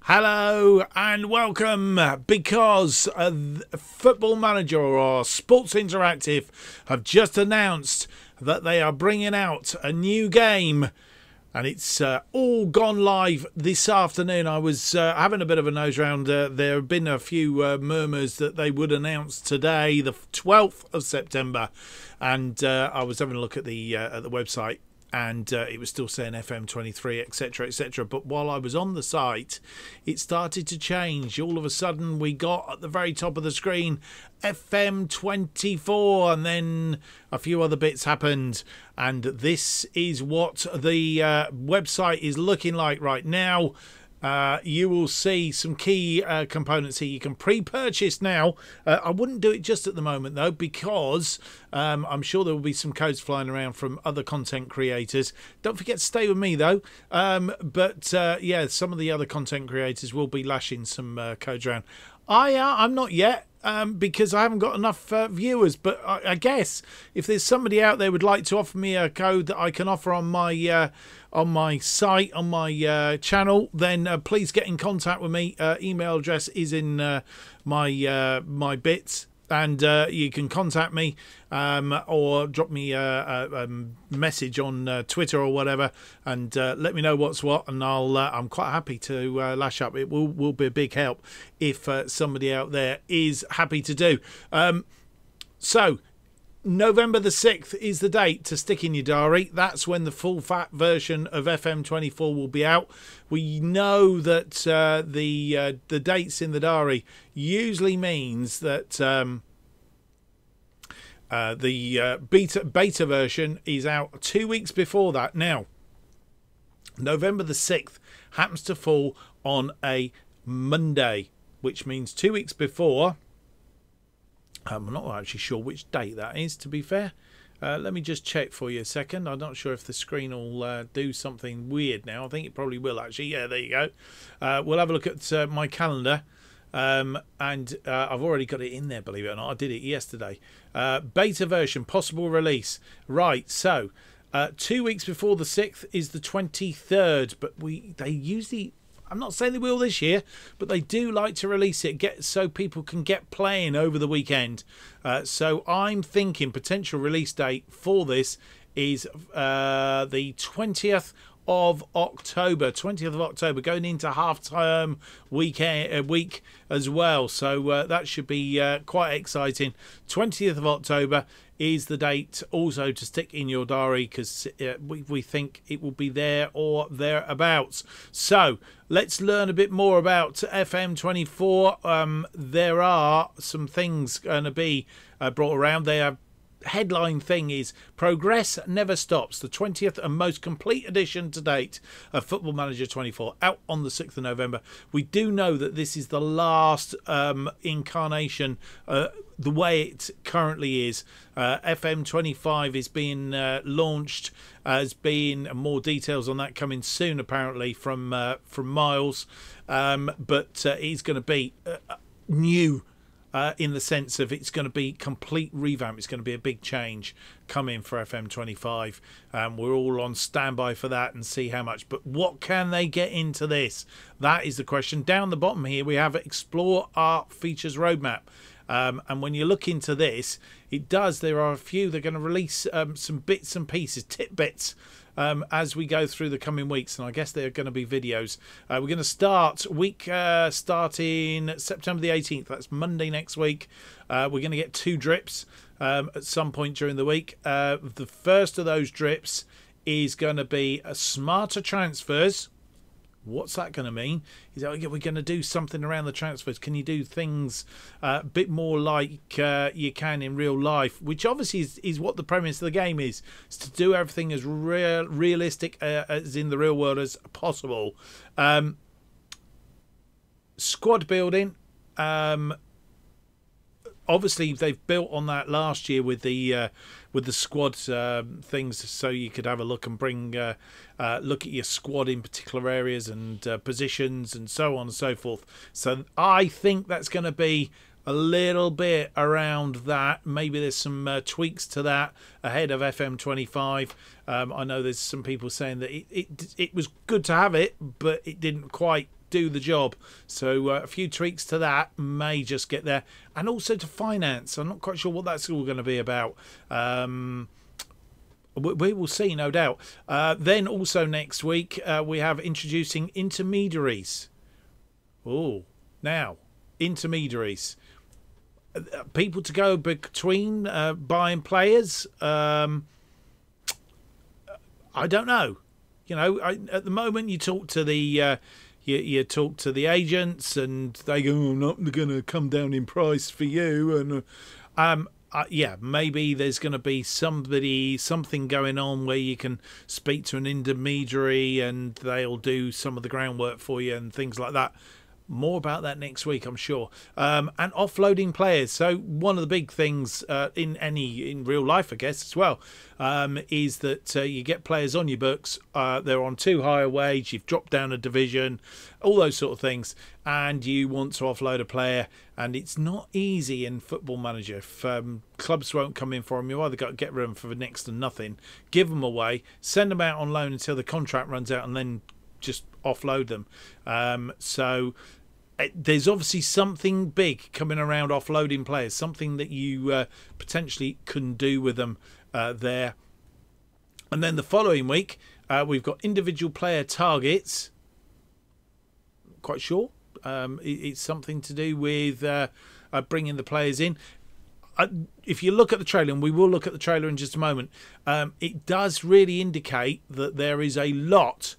Hello and welcome, because Football Manager or Sports Interactive have just announced that they are bringing out a new game, and it's all gone live this afternoon. I was having a bit of a nose round. There have been a few murmurs that they would announce today, the 12th of September, and I was having a look at the website. And it was still saying FM24, etc, etc. But while I was on the site, it started to change. All of a sudden, we got at the very top of the screen FM24, and then a few other bits happened. And this is what the website is looking like right now. You will see some key components here. You can pre-purchase now. I wouldn't do it just at the moment though, because I'm sure there will be some codes flying around from other content creators. Don't forget to stay with me though. Yeah, some of the other content creators will be lashing some codes around. I'm not yet. Because I haven't got enough viewers, but I guess if there's somebody out there would like to offer me a code that I can offer on my site, on my channel, then please get in contact with me. Email address is in my bits, and you can contact me or drop me a message on Twitter or whatever, and let me know what's what, and I'm quite happy to lash up. It will be a big help if somebody out there is happy to do. So November the 6th is the date to stick in your diary. That's when the full fat version of FM24 will be out. We know that the dates in the diary usually means that the beta version is out 2 weeks before that. Now, November the 6th happens to fall on a Monday, which means 2 weeks before. I'm not actually sure which date that is, to be fair. Let me just check for you a second. I'm not sure if the screen will do something weird now. I think it probably will, actually. Yeah, there you go. We'll have a look at my calendar. And I've already got it in there, believe it or not. I did it yesterday. Beta version, possible release. Right, so 2 weeks before the 6th is the 23rd. But they usually... I'm not saying they will this year, but they do like to release it so people can get playing over the weekend. So I'm thinking potential release date for this is the 20th of October. 20th of October, going into half-term week as well. So that should be quite exciting. 20th of October is the date also to stick in your diary, because we think it will be there or thereabouts. So let's learn a bit more about FM24. There are some things going to be brought around. They are headline thing is Progress Never Stops, the 20th and most complete edition to date of Football Manager 24, out on the 6th of November. We do know that this is the last incarnation the way it currently is. FM25 is being launched, as being more details on that coming soon apparently from Miles, but it's going to be new. In the sense of it's going to be complete revamp. It's going to be a big change coming for FM25. We're all on standby for that and see how much. But what can they get into this? That is the question. Down the bottom here we have Explore Art Features Roadmap. And when you look into this, there are a few. They're going to release some bits and pieces, tidbits, as we go through the coming weeks, and I guess they're going to be videos. We're going to start starting September the 18th. That's Monday next week. We're going to get 2 drips at some point during the week. The first of those drips is going to be smarter transfers. What's that going to mean? Is that we're going to do something around the transfers? Can you do things a bit more like you can in real life? Which obviously is what the premise of the game is to do everything as realistic as in the real world as possible. Squad building. Obviously, they've built on that last year with the squad things, so you could have a look and bring look at your squad in particular areas and positions and so on and so forth. So I think that's going to be a little bit around that. Maybe there's some tweaks to that ahead of FM25. I know there's some people saying that it was good to have it, but it didn't quite do the job. So a few tweaks to that may just get there. And also to finance. I'm not quite sure what that's all going to be about. We will see, no doubt. Then also next week, we have introducing intermediaries. Oh, now, intermediaries. People to go between buying players. I don't know. You know, at the moment you talk to the you talk to the agents and they go, "Oh, I'm not going to come down in price for you." And yeah, maybe there's going to be something going on where you can speak to an intermediary and they'll do some of the groundwork for you and things like that. More about that next week, I'm sure. And offloading players. So one of the big things in real life, I guess, as well, is that you get players on your books. They're on too high a wage. You've dropped down a division, all those sort of things, and you want to offload a player. And it's not easy in Football Manager. If clubs won't come in for them, you either got to get rid of them for next to nothing, give them away, send them out on loan until the contract runs out, and then just offload them. So there's obviously something big coming around offloading players, something that you potentially can do with them there. And then the following week, we've got individual player targets. Quite sure. It's something to do with bringing the players in. If you look at the trailer, and we will look at the trailer in just a moment, it does really indicate that there is a lot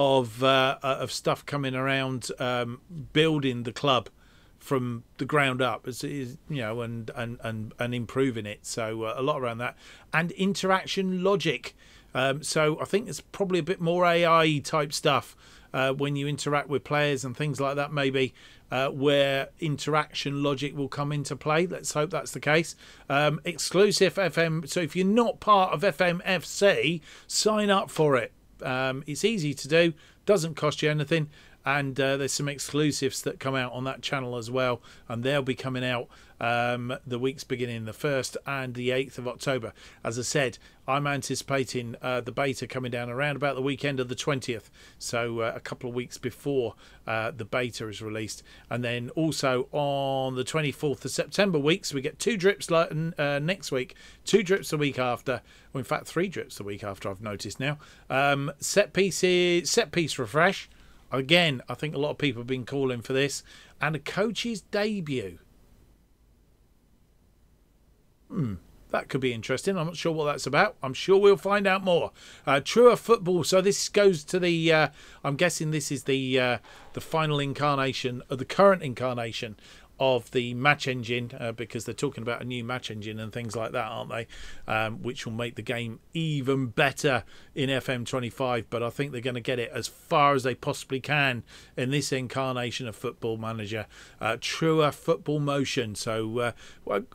of stuff coming around, building the club from the ground up, and improving it. So a lot around that, and interaction logic. So I think it's probably a bit more AI type stuff when you interact with players and things like that. Maybe where interaction logic will come into play. Let's hope that's the case. Exclusive FM. So if you're not part of FMFC, sign up for it. It's easy to do, doesn't cost you anything, and there's some exclusives that come out on that channel as well, and they'll be coming out the weeks beginning the 1st and the 8th of October. As I said, I'm anticipating the beta coming down around about the weekend of the 20th, so a couple of weeks before the beta is released. And then also on the 24th of September weeks, we get 2 drips next week, 2 drips the week after, well, in fact 3 drips the week after, I've noticed now. Set piece refresh. Again, I think a lot of people have been calling for this. And a coach's debut. That could be interesting. I'm not sure what that's about. I'm sure we'll find out more. Truer Football. So this goes to the... I'm guessing this is the final incarnation, or the current incarnation of the match engine, because they're talking about a new match engine and things like that, aren't they? Which will make the game even better in FM25. But I think they're going to get it as far as they possibly can in this incarnation of Football Manager. Truer Football Motion. So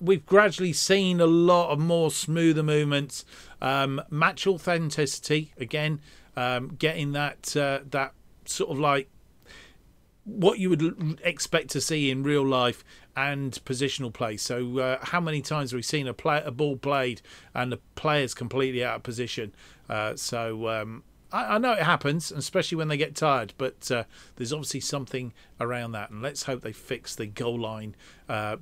we've gradually seen a lot of more smoother movements. Match authenticity, again, getting that sort of like what you would expect to see in real life, and positional play. So how many times have we seen a ball played and the player's completely out of position? I know it happens, especially when they get tired, but there's obviously something around that, and let's hope they fix the goal line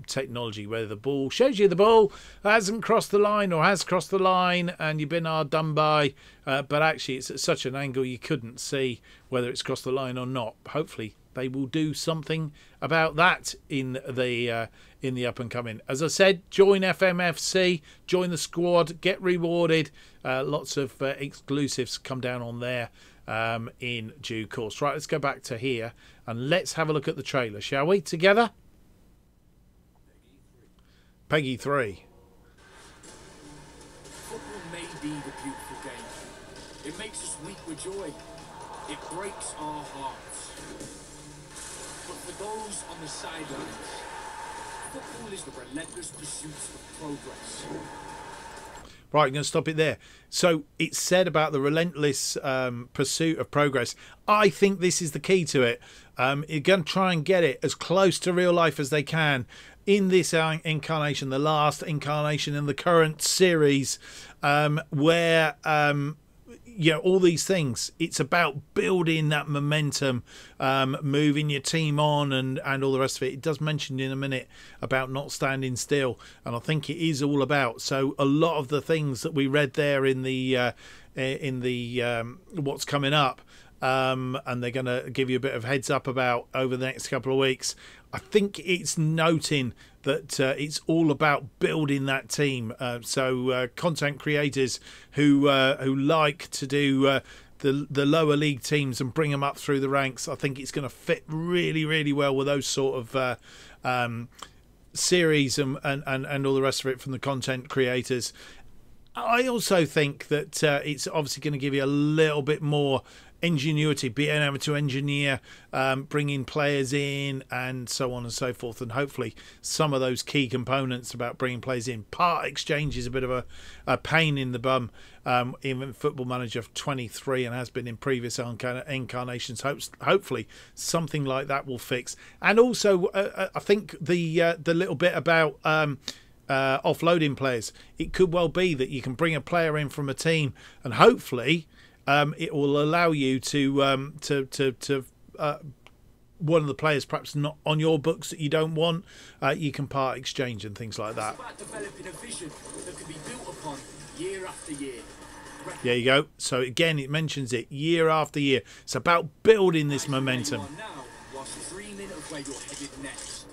technology, where the ball shows you the ball hasn't crossed the line or has crossed the line and you've been hard done by, but actually it's at such an angle you couldn't see whether it's crossed the line or not. Hopefully they will do something about that in the up and coming. As I said, join FMFC, join the squad, get rewarded. Lots of exclusives come down on there in due course. Right, let's go back to here and let's have a look at the trailer, shall we? Together? Peggy 3. Football may be the beautiful game. It makes us weep with joy. It breaks our hearts. But for those on the sidelines, football is the relentless pursuit of progress. Right, I'm going to stop it there. So it's said about the relentless pursuit of progress. I think this is the key to it. You're going to try and get it as close to real life as they can in this incarnation, the last incarnation in the current series, where all these things. It's about building that momentum, moving your team on, and all the rest of it. It does mention in a minute about not standing still, and I think it is all about. So a lot of the things that we read there in the what's coming up, and they're going to give you a bit of heads up about over the next couple of weeks. I think it's noting that it's all about building that team. So content creators who like to do the lower league teams and bring them up through the ranks, I think it's going to fit really, really well with those sort of series and all the rest of it from the content creators. I also think that it's obviously going to give you a little bit more ingenuity, being able to engineer, bringing players in, and so on and so forth. And hopefully some of those key components about bringing players in. Part exchange is a bit of a pain in the bum, in Football Manager 23, and has been in previous incarnations. Hopefully something like that will fix. And also I think the little bit about offloading players, it could well be that you can bring a player in from a team, and hopefully it will allow you to one of the players perhaps not on your books that you don't want, you can part exchange and things like that. It's about developing a vision that can be built upon year after year. There you go. So again, it mentions it year after year. It's about building this momentum. Now, whilst dreaming of where you're headed next.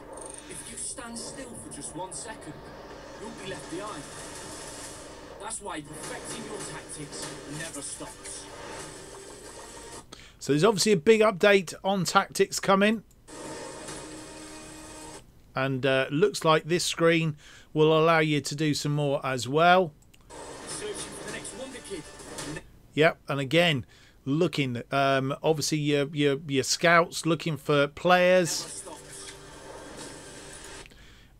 If you stand still for just 1 second, you'll be left behind. That's why perfecting your tactics never stops. So there's obviously a big update on tactics coming. And looks like this screen will allow you to do some more as well. Searching for the next wonder kid. Yep, and again, looking, obviously your scouts looking for players.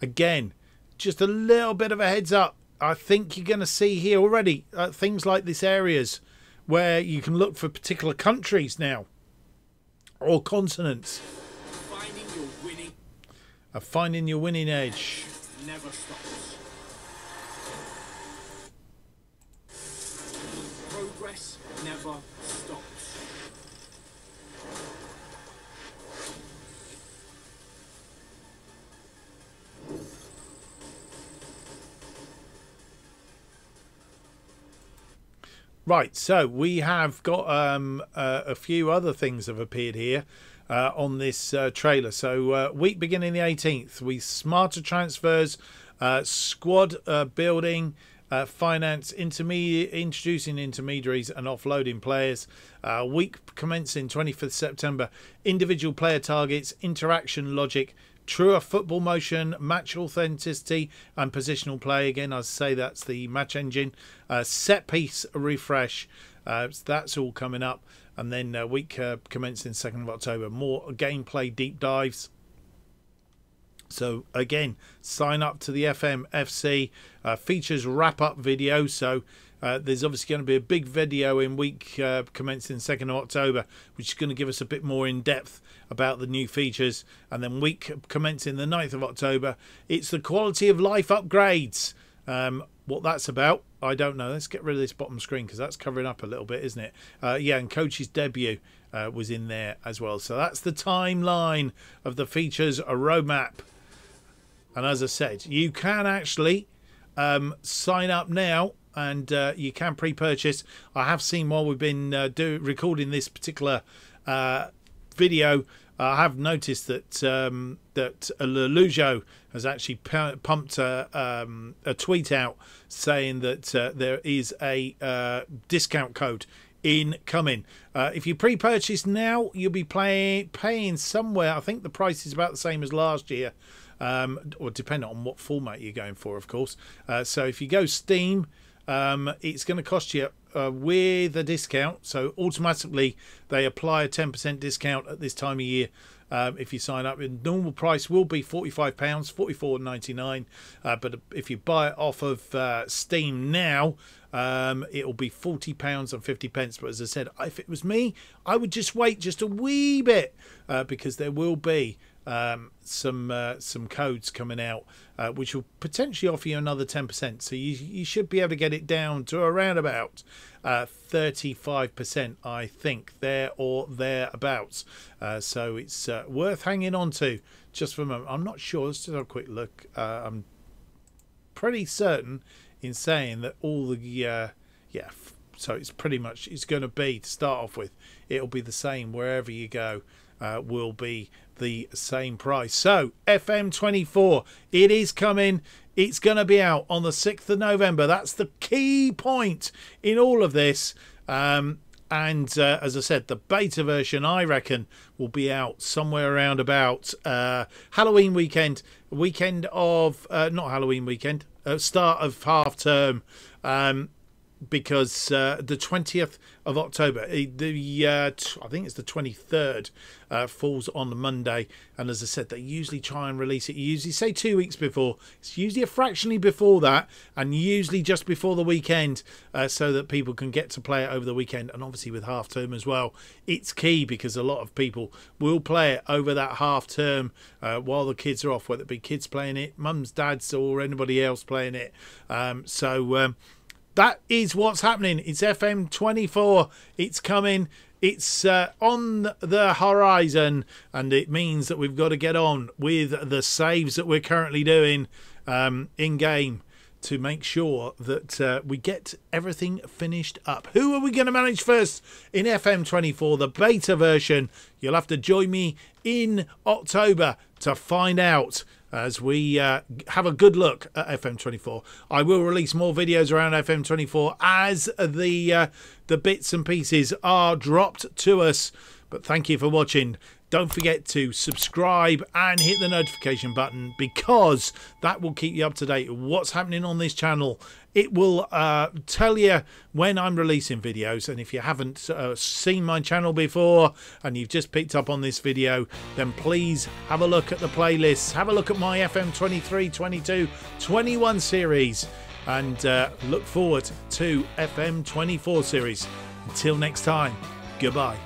Again, just a little bit of a heads up. I think you're going to see here already things like this areas where you can look for particular countries now or continents. Finding your winning edge. Never stops. Progress never stops. Right, so we have got a few other things have appeared here on this trailer. So week beginning the 18th, we smarter transfers, squad building, finance, introducing intermediaries and offloading players. Week commencing 25th September, individual player targets, interaction logic, truer football motion, match authenticity and positional play. Again, I say that's the match engine. Set piece refresh. So that's all coming up. And then week commencing 2nd of October, more gameplay deep dives. So again, sign up to the FMFC features wrap up video. So there's obviously going to be a big video in week commencing 2nd of October, which is going to give us a bit more in depth about the new features. And then week commencing the 9th of October, it's the quality of life upgrades. What that's about, I don't know. Let's get rid of this bottom screen because that's covering up a little bit, isn't it? Yeah, and Coach's debut was in there as well. So that's the timeline of the features, a roadmap. And as I said, you can actually sign up now, and you can pre-purchase. I have seen while we've been recording this particular video, I have noticed that that Lelujo has actually pumped a tweet out saying that there is a discount code incoming. If you pre-purchase now, you'll be paying somewhere. I think the price is about the same as last year, or depending on what format you're going for, of course. So if you go Steam, it's going to cost you with a discount. So automatically they apply a 10% discount at this time of year. If you sign up, the normal price will be £45, $44.99. But if you buy it off of Steam now, It'll be £40.50. But as I said, if it was me, I would just wait just a wee bit because there will be some codes coming out which will potentially offer you another 10%. So you should be able to get it down to around about 35%, I think, there or thereabouts. So it's worth hanging on to just for a moment. I'm not sure. Let's just have a quick look. I'm pretty certain in saying that all the so it's pretty much, it's going to be, to start off with, it'll be the same wherever you go. Will be the same price. So FM24, it is coming. It's going to be out on the 6th of November. That's the key point in all of this. And as I said, the beta version, I reckon, will be out somewhere around about Halloween weekend of not Halloween weekend, start of half term. Because the 20th of October, I think it's the 23rd, falls on the Monday. And as I said, they usually try and release it. You usually say 2 weeks before. It's usually a fractionally before that, and usually just before the weekend, so that people can get to play it over the weekend. And obviously with half term as well, it's key because a lot of people will play it over that half term while the kids are off, whether it be kids playing it, mums, dads, or anybody else playing it. That is what's happening. It's FM24. It's coming. It's on the horizon, and it means that we've got to get on with the saves that we're currently doing in game to make sure that we get everything finished up. Who are we going to manage first in FM24, the beta version? You'll have to join me in October to find out, as we have a good look at FM24. I will release more videos around FM24 as the bits and pieces are dropped to us. But thank you for watching. Don't forget to subscribe and hit the notification button, because that will keep you up to date with what's happening on this channel. It will tell you when I'm releasing videos, and if you haven't seen my channel before and you've just picked up on this video, then please have a look at the playlists, have a look at my FM23, 22, 21 series, and look forward to FM24 series. Until next time, goodbye.